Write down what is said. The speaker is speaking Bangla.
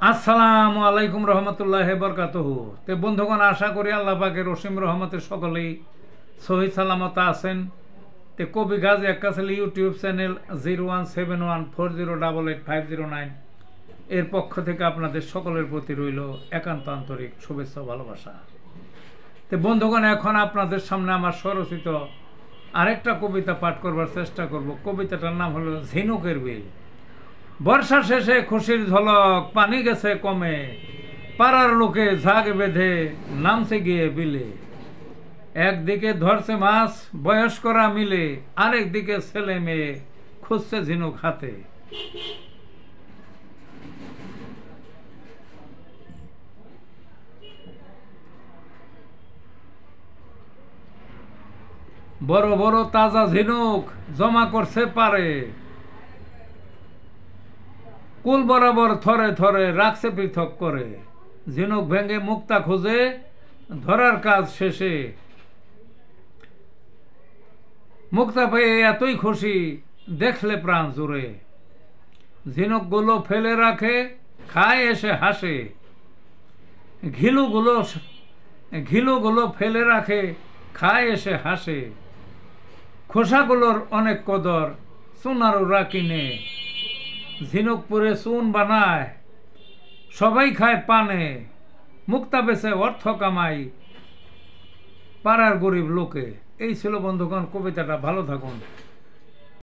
আসসালামু আলাইকুম রহমতুল্লাহ বরকাতুহু। তে বন্ধুগণ, আশা করি আল্লাহ পাকের অসীম রহমতে সকলেই সহি সালামত আছেন। তে কবি গাজী আক্কাস আলী ইউটিউব চ্যানেল 017140885009 এর পক্ষ থেকে আপনাদের সকলের প্রতি রইল একান্ত আন্তরিক শুভেচ্ছা ভালোবাসা। তে বন্ধুগণ, এখন আপনাদের সামনে আমার স্বরচিত আরেকটা কবিতা পাঠ করবার চেষ্টা করব। কবিতাটার নাম হলো ঝিনুকের বিল। বর্ষা শেষে খুশির ঝলক, পানি গেছে কমে, পাড়ার লোকে ঝাঁক বেঁধে নামছে গিয়ে বিলে। একদিকে ধরছে মাছ বয়স্করা মিলে, আরেক দিকে ছেলে মেয়ে খুঁজছে ঝিনুক হাতে। বড় বড় তাজা ঝিনুক জমা করছে পারে, কুল বরাবর থরে থরে রাখছে পৃথক করে। ঝিনুক ভেঙে মুক্তা খুঁজে ধরার কাজ শেষে, মুক্তা পেয়ে এতই খুশি দেখলে প্রাণ জুড়ে। ঝিনুকগুলো ফেলে রাখে, খায় এসে হাসে। ঘিলুগুলো ফেলে রাখে, খায় এসে হাসে। খোসাগুলোর অনেক কদর, সোনারুরা কিনে। ঝিনুক পুরে চুন বানায়, সবাই খায় পানে। মুক্তা বেচে অর্থ কামাই পাড়ার গরিব লোকে। এই ছিল বন্ধুগণ কবিতাটা। ভালো থাকুন।